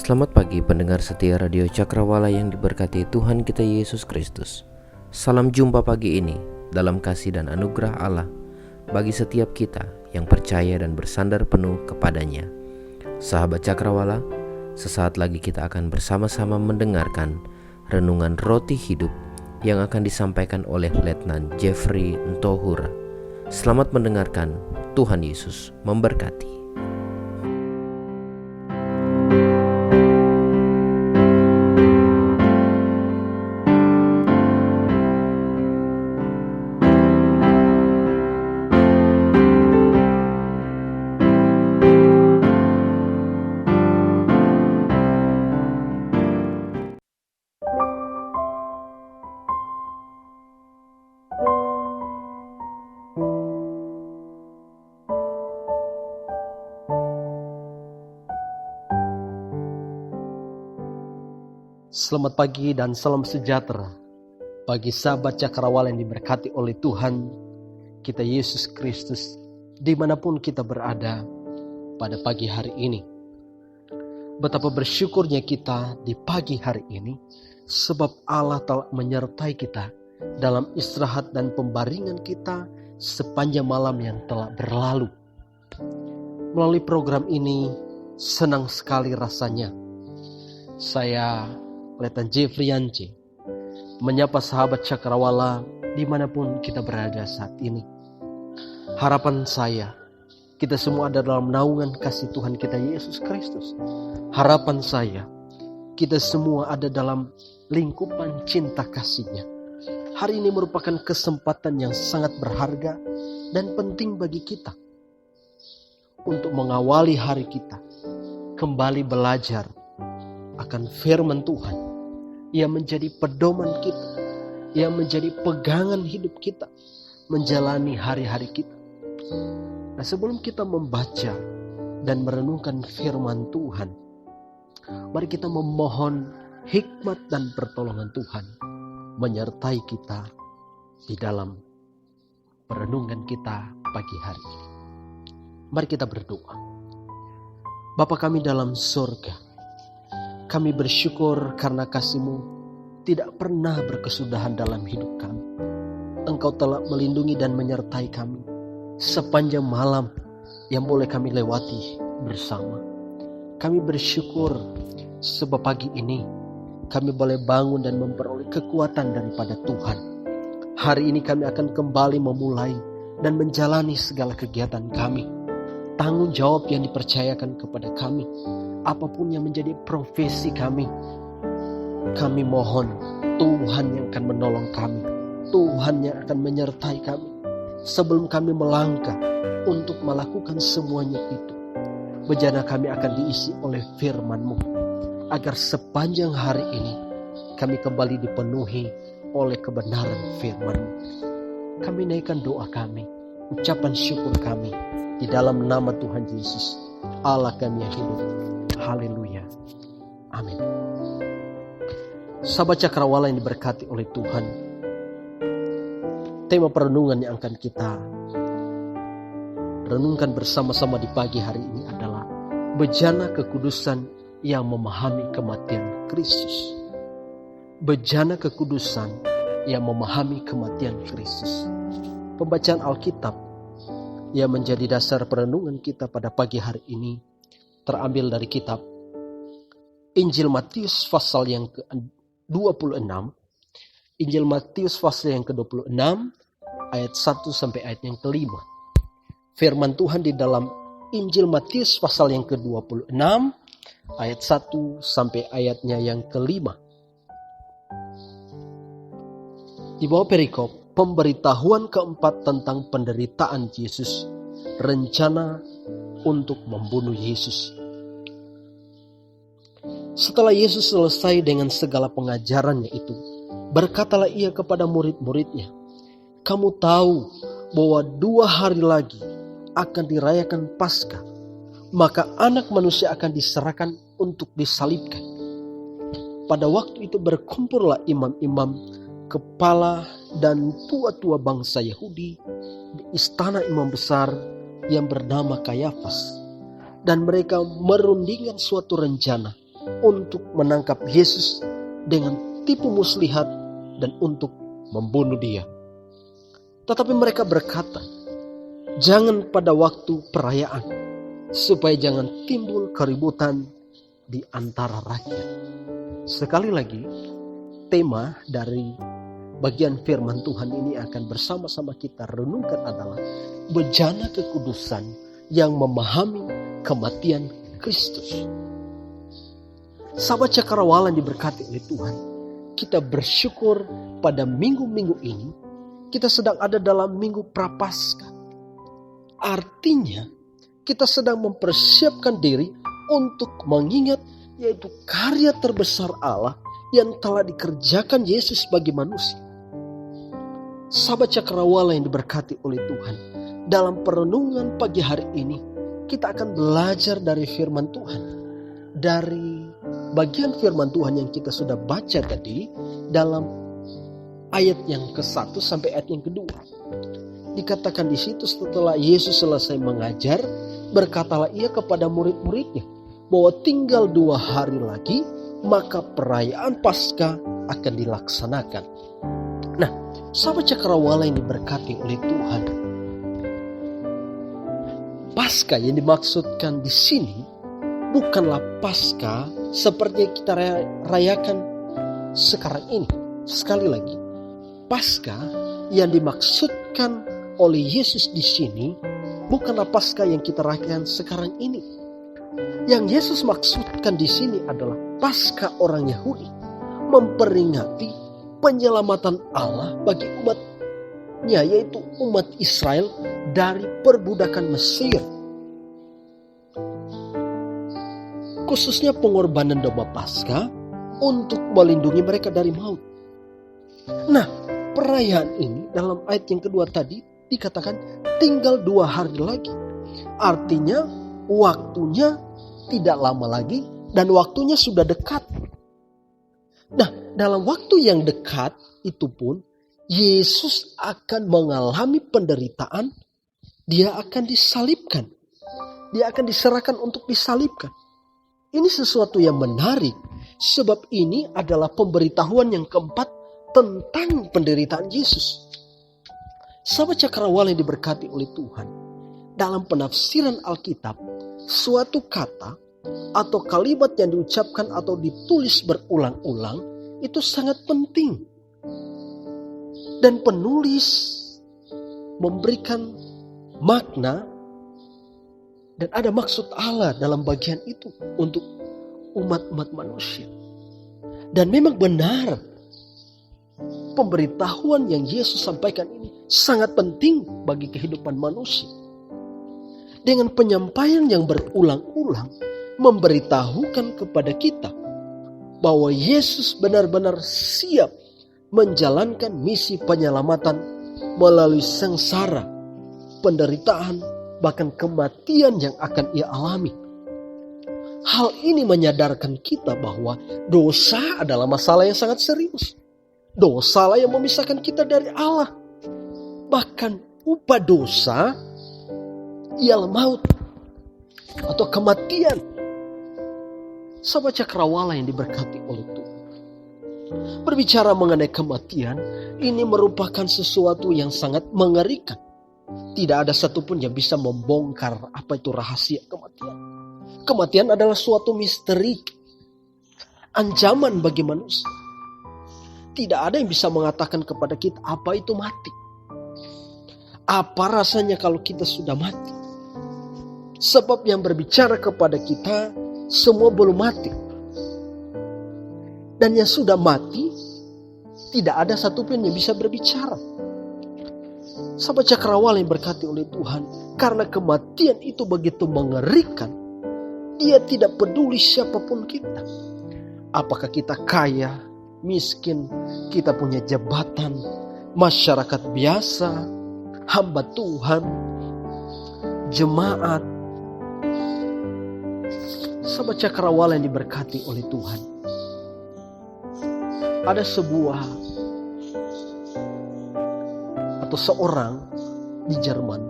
Selamat pagi pendengar setia Radio Cakrawala yang diberkati Tuhan kita Yesus Kristus. Salam jumpa pagi ini dalam kasih dan anugerah Allah bagi setiap kita yang percaya dan bersandar penuh kepadanya. Sahabat Cakrawala, sesaat lagi kita akan bersama-sama mendengarkan renungan roti hidup yang akan disampaikan oleh Letnan Jeffrey Ntohura. Selamat mendengarkan, Tuhan Yesus memberkati. Selamat pagi dan salam sejahtera bagi sahabat Cakrawala yang diberkati oleh Tuhan kita Yesus Kristus dimanapun kita berada pada pagi hari ini. Betapa bersyukurnya kita di pagi hari ini sebab Allah telah menyertai kita dalam istirahat dan pembaringan kita sepanjang malam yang telah berlalu. Melalui program ini senang sekali rasanya saya Letnan Jeffrey menyapa sahabat Cakrawala dimanapun kita berada saat ini. Harapan saya, kita semua ada dalam naungan kasih Tuhan kita Yesus Kristus. Harapan saya, kita semua ada dalam lingkupan cinta kasih-Nya. Hari ini merupakan kesempatan yang sangat berharga dan penting bagi kita untuk mengawali hari kita, kembali belajar akan firman Tuhan yang menjadi pedoman kita, yang menjadi pegangan hidup kita menjalani hari-hari kita. Nah, sebelum kita membaca dan merenungkan firman Tuhan, mari kita memohon hikmat dan pertolongan Tuhan menyertai kita di dalam perenungan kita pagi hari ini. Mari kita berdoa. Bapa kami dalam surga, kami bersyukur karena kasih-Mu tidak pernah berkesudahan dalam hidup kami. Engkau telah melindungi dan menyertai kami sepanjang malam yang boleh kami lewati bersama. Kami bersyukur sebab pagi ini kami boleh bangun dan memperoleh kekuatan daripada Tuhan. Hari ini kami akan kembali memulai dan menjalani segala kegiatan kami. Tanggung jawab yang dipercayakan kepada kami, apapun yang menjadi profesi kami mohon Tuhan yang akan menolong kami, Tuhan yang akan menyertai kami sebelum kami melangkah untuk melakukan semuanya itu. Bejana kami akan diisi oleh firman-Mu, agar sepanjang hari ini kami kembali dipenuhi oleh kebenaran firman-Mu. Kami naikkan doa kami, ucapan syukur kami di dalam nama Tuhan Yesus, Allah kami yang hidup. Haleluya. Amin. Sahabat Cakrawala yang diberkati oleh Tuhan, tema perenungan yang akan kita renungkan bersama-sama di pagi hari ini adalah bejana kekudusan yang memahami kematian Kristus. Bejana kekudusan yang memahami kematian Kristus. Pembacaan Alkitab yang menjadi dasar perenungan kita pada pagi hari ini terambil dari kitab Injil Matius pasal yang ke-26. Injil Matius pasal yang ke-26 ayat 1 sampai ayat yang ke-5. Firman Tuhan di dalam Injil Matius pasal yang ke-26 ayat 1 sampai ayatnya yang ke-5. Di bawah perikop pemberitahuan keempat tentang penderitaan Yesus rencana untuk membunuh Yesus. Setelah Yesus selesai dengan segala pengajarannya itu, berkatalah ia kepada murid-muridnya, "Kamu tahu bahwa 2 hari lagi akan dirayakan Paskah, maka Anak Manusia akan diserahkan untuk disalibkan." Pada waktu itu berkumpullah imam-imam, kepala dan tua-tua bangsa Yahudi di istana imam besar yang bernama Kayafas, dan mereka merundingkan suatu rencana untuk menangkap Yesus dengan tipu muslihat dan untuk membunuh dia. Tetapi mereka berkata, "Jangan pada waktu perayaan, supaya jangan timbul keributan di antara rakyat." Sekali lagi, tema dari bagian firman Tuhan ini akan bersama-sama kita renungkan adalah bejana kekudusan yang memahami kematian Kristus. Sahabat Cakrawala yang diberkati oleh Tuhan, kita bersyukur pada minggu-minggu ini kita sedang ada dalam minggu Prapaskah. Artinya kita sedang mempersiapkan diri untuk mengingat yaitu karya terbesar Allah yang telah dikerjakan Yesus bagi manusia. Sahabat Cakrawala yang diberkati oleh Tuhan, dalam perenungan pagi hari ini kita akan belajar dari firman Tuhan, dari bagian firman Tuhan yang kita sudah baca tadi dalam ayat yang ke-1 sampai ayat yang ke-2. Dikatakan di situ, setelah Yesus selesai mengajar, berkatalah ia kepada murid-muridnya bahwa tinggal 2 hari lagi maka perayaan Paskah akan dilaksanakan. Nah, sahabat Cakrawala yang diberkati oleh Tuhan, Paskah yang dimaksudkan di sini bukanlah Paskah seperti yang kita rayakan sekarang ini. Sekali lagi, Paskah yang dimaksudkan oleh Yesus di sini bukanlah Paskah yang kita rayakan sekarang ini. Yang Yesus maksudkan di sini adalah Paskah orang Yahudi, memperingati penyelamatan Allah bagi umatnya, yaitu umat Israel dari perbudakan Mesir. Khususnya pengorbanan domba Paskah untuk melindungi mereka dari maut. Nah, perayaan ini dalam ayat yang kedua tadi dikatakan tinggal 2 hari lagi. Artinya waktunya tidak lama lagi dan waktunya sudah dekat. Nah, dalam waktu yang dekat itu pun Yesus akan mengalami penderitaan. Dia akan disalibkan. Dia akan diserahkan untuk disalibkan. Ini sesuatu yang menarik, sebab ini adalah pemberitahuan yang keempat tentang penderitaan Yesus. Sahabat Cakrawala yang diberkati oleh Tuhan, dalam penafsiran Alkitab, suatu kata atau kalimat yang diucapkan atau ditulis berulang-ulang itu sangat penting. Dan penulis memberikan makna dan ada maksud Allah dalam bagian itu untuk umat-umat manusia. Dan memang benar, pemberitahuan yang Yesus sampaikan ini sangat penting bagi kehidupan manusia. Dengan penyampaian yang berulang-ulang, memberitahukan kepada kita bahwa Yesus benar-benar siap menjalankan misi penyelamatan melalui sengsara, penderitaan, bahkan kematian yang akan ia alami. Hal ini menyadarkan kita bahwa dosa adalah masalah yang sangat serius. Dosalah yang memisahkan kita dari Allah. Bahkan upah dosa ialah maut atau kematian. Sahabat Cakrawala yang diberkati oleh Tuhan, berbicara mengenai kematian, ini merupakan sesuatu yang sangat mengerikan. Tidak ada satupun yang bisa membongkar apa itu rahasia kematian. Kematian adalah suatu misteri, ancaman bagi manusia. Tidak ada yang bisa mengatakan kepada kita apa itu mati. Apa rasanya kalau kita sudah mati? Sebab yang berbicara kepada kita semua belum mati. Dan yang sudah mati, tidak ada satupun yang bisa berbicara. Sahabat Cakrawala yang berkati oleh Tuhan, karena kematian itu begitu mengerikan, Dia tidak peduli siapapun kita. Apakah kita kaya, miskin, kita punya jabatan, masyarakat biasa, hamba Tuhan, jemaat. Sahabat Cakrawala yang diberkati oleh Tuhan, ada seorang di Jerman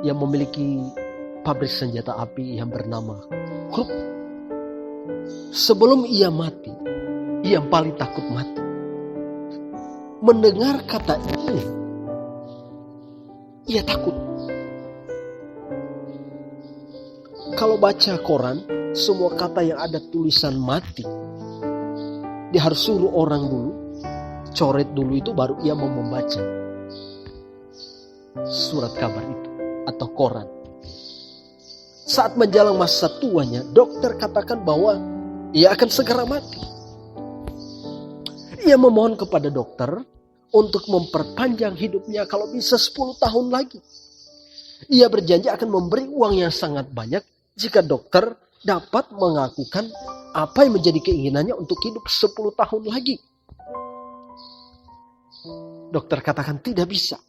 yang memiliki pabrik senjata api yang bernama Krupp. Sebelum ia mati, ia paling takut mati. Mendengar kata ini, ia takut. Kalau baca koran, semua kata yang ada tulisan mati, dia harus suruh orang dulu, coret dulu itu baru ia mau membaca surat kabar itu atau koran. Saat menjelang masa tuanya, dokter katakan bahwa ia akan segera mati. Ia memohon kepada dokter untuk memperpanjang hidupnya kalau bisa 10 tahun lagi. Ia berjanji akan memberi uang yang sangat banyak jika dokter dapat mengakukan apa yang menjadi keinginannya untuk hidup 10 tahun lagi. Dokter katakan tidak bisa.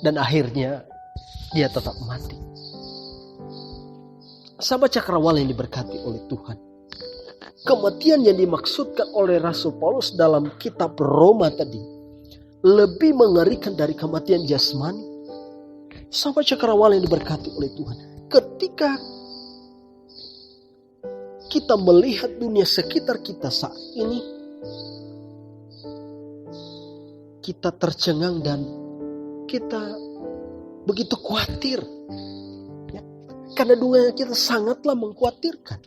Dan akhirnya dia tetap mati. Sahabat Cakrawala yang diberkati oleh Tuhan, kematian yang dimaksudkan oleh Rasul Paulus dalam kitab Roma tadi lebih mengerikan dari kematian jasmani. Sahabat Cakrawala yang diberkati oleh Tuhan, ketika kita melihat dunia sekitar kita saat ini, kita tercengang dan kita begitu khawatir. Ya, karena dunia kita sangatlah mengkhawatirkan.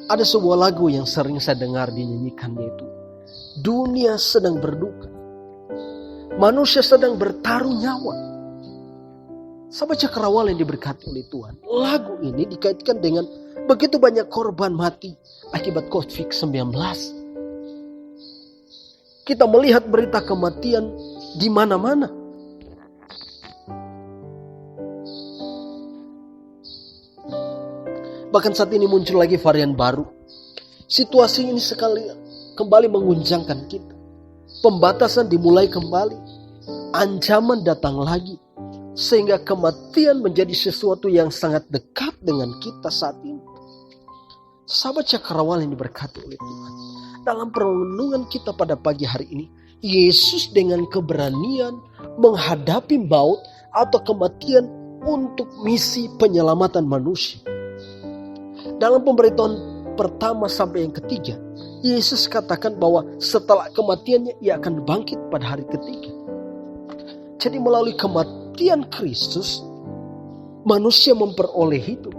Ada sebuah lagu yang sering saya dengar dinyanyikan, yaitu dunia sedang berduka, manusia sedang bertaruh nyawa. Sahabat Cakrawala yang diberkati oleh Tuhan, lagu ini dikaitkan dengan begitu banyak korban mati akibat COVID-19. Kita melihat berita kematian di mana-mana. Bahkan saat ini muncul lagi varian baru. Situasi ini kembali mengunjangkan kita. Pembatasan dimulai kembali. Ancaman datang lagi. Sehingga kematian menjadi sesuatu yang sangat dekat dengan kita saat ini. Sahabat Cakrawala yang diberkati oleh Tuhan, dalam perenungan kita pada pagi hari ini, Yesus dengan keberanian menghadapi maut atau kematian untuk misi penyelamatan manusia. Dalam pemberitahuan pertama sampai yang ketiga, Yesus katakan bahwa setelah kematiannya ia akan bangkit pada hari ketiga. Jadi melalui kematian Kristus, manusia memperoleh hidup.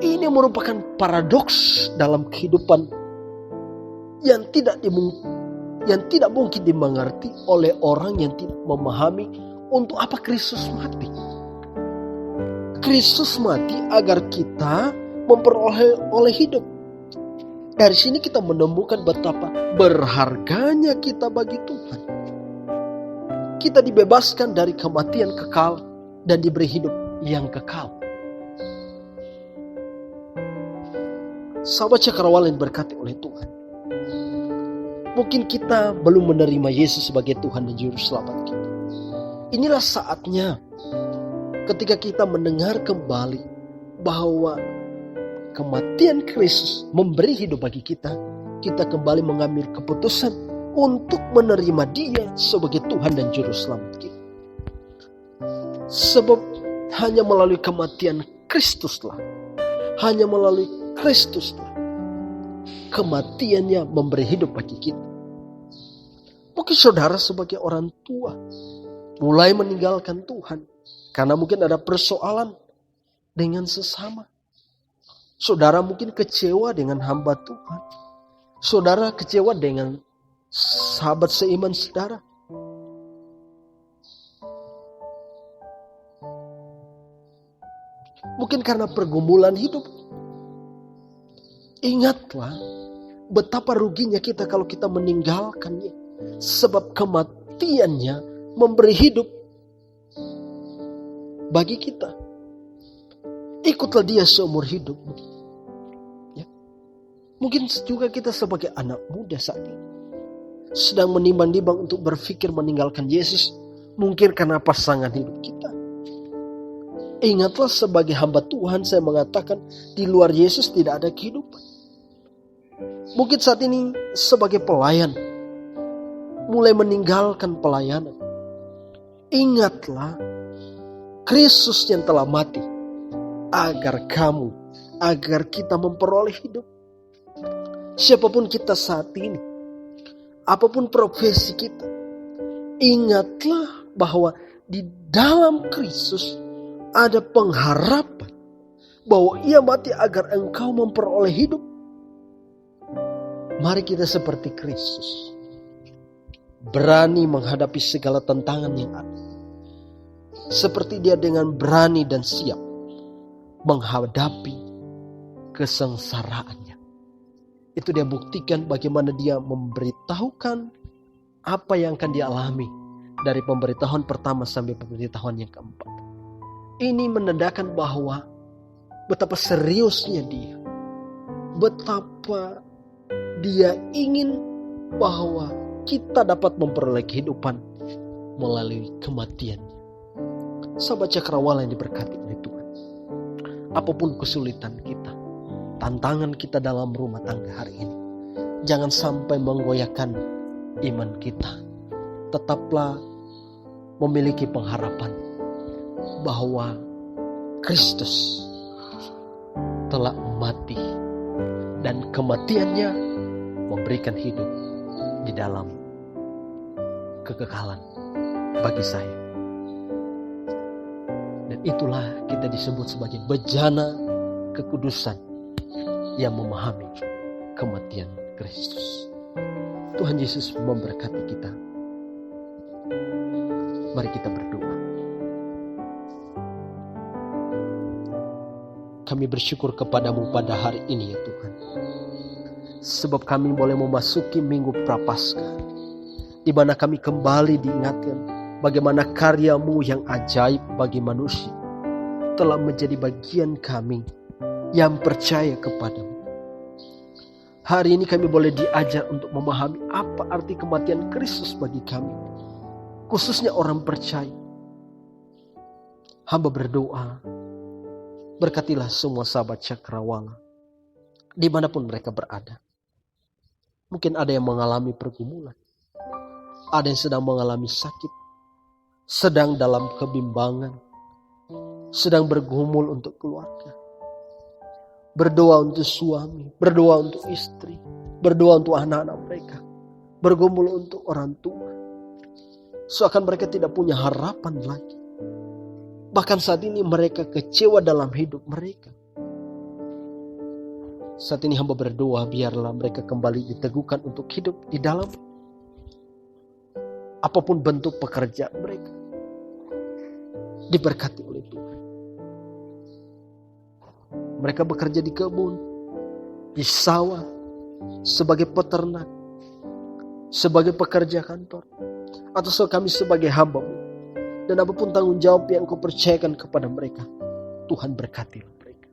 Ini merupakan paradoks dalam kehidupan yang tidak mungkin dimengerti oleh orang yang tidak memahami untuk apa Kristus mati. Kristus mati agar kita memperoleh hidup. Dari sini kita menemukan betapa berharganya kita bagi Tuhan. Kita dibebaskan dari kematian kekal dan diberi hidup yang kekal. Sahabat Cakrawala yang berkati oleh Tuhan, mungkin kita belum menerima Yesus sebagai Tuhan dan Juru Selamat kita. Inilah saatnya ketika kita mendengar kembali bahwa kematian Kristus memberi hidup bagi kita, kita kembali mengambil keputusan untuk menerima Dia sebagai Tuhan dan Juru Selamat kita. Sebab hanya melalui kematian Kristuslah, hanya melalui Kristuslah kematiannya memberi hidup bagi kita. Mungkin saudara sebagai orang tua mulai meninggalkan Tuhan karena mungkin ada persoalan dengan sesama. Saudara mungkin kecewa dengan hamba Tuhan. Saudara kecewa dengan sahabat seiman saudara. Mungkin karena pergumulan hidup. Ingatlah Betapa ruginya kita kalau kita meninggalkannya. Sebab kematiannya memberi hidup bagi kita. Ikutlah dia seumur hidupmu. Ya. Mungkin juga kita sebagai anak muda saat ini sedang menimbang-nimbang untuk berpikir meninggalkan Yesus. Mungkin karena pasangan hidup kita. Ingatlah, sebagai hamba Tuhan saya mengatakan, di luar Yesus tidak ada kehidupan. Mungkin saat ini sebagai pelayan, mulai meninggalkan pelayanan. Ingatlah, Kristus yang telah mati agar kita memperoleh hidup. Siapapun kita saat ini, apapun profesi kita, ingatlah bahwa di dalam Kristus ada pengharapan bahwa Ia mati agar engkau memperoleh hidup. Mari kita seperti Kristus, berani menghadapi segala tantangan yang ada. Seperti Dia dengan berani dan siap menghadapi kesengsaraannya. Itu Dia buktikan bagaimana Dia memberitahukan apa yang akan Dia alami dari pemberitahuan pertama sampai pemberitahuan yang keempat. Ini menandakan bahwa betapa seriusnya Dia, betapa Dia ingin bahwa kita dapat memperoleh kehidupan melalui kematiannya. Sahabat Cakrawala yang diberkati oleh Tuhan, apapun kesulitan kita, tantangan kita dalam rumah tangga hari ini, jangan sampai menggoyahkan iman kita. Tetaplah memiliki pengharapan bahwa Kristus telah mati dan kematiannya memberikan hidup di dalam kekekalan bagi saya. Dan itulah kita disebut sebagai bejana kekudusan yang memahami kematian Kristus. Tuhan Yesus memberkati kita. Mari kita berdoa. Kami bersyukur kepadamu pada hari ini ya Tuhan. Sebab kami boleh memasuki minggu Prapaskah, di mana kami kembali diingatkan bagaimana karya-Mu yang ajaib bagi manusia telah menjadi bagian kami yang percaya kepadamu. Hari ini kami boleh diajar untuk memahami apa arti kematian Kristus bagi kami, khususnya orang percaya. Hamba berdoa, berkatilah semua sahabat Cakrawala dimanapun mereka berada. Mungkin ada yang mengalami pergumulan, ada yang sedang mengalami sakit, sedang dalam kebimbangan, sedang bergumul untuk keluarga. Berdoa untuk suami, berdoa untuk istri, berdoa untuk anak-anak mereka, bergumul untuk orang tua. Seakan mereka tidak punya harapan lagi. Bahkan saat ini mereka kecewa dalam hidup mereka. Saat ini hamba berdoa, biarlah mereka kembali diteguhkan untuk hidup di dalam apapun bentuk pekerjaan mereka. Diberkati oleh Tuhan. Mereka bekerja di kebun, di sawah, sebagai peternak, sebagai pekerja kantor, atau kami sebagai hamba-Mu. Dan apapun tanggung jawab yang Kau percayakan kepada mereka, Tuhan berkatilah mereka.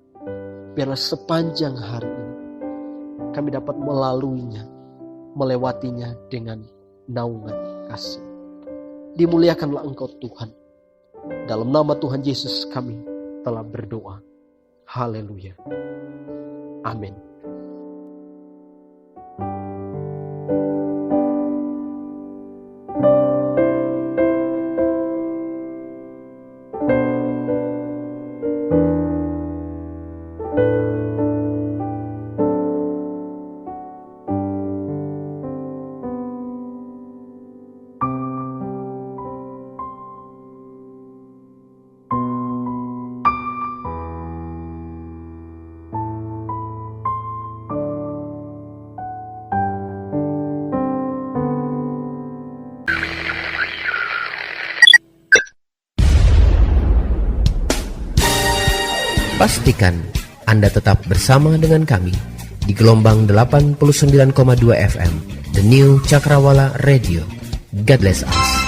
Biarlah sepanjang hari ini kami dapat melaluinya, melewatinya dengan naungan kasih. Dimuliakanlah Engkau Tuhan. Dalam nama Tuhan Yesus kami telah berdoa. Haleluya. Amin. Pastikan Anda tetap bersama dengan kami di gelombang 89,2 FM, The New Cakrawala Radio. God bless us.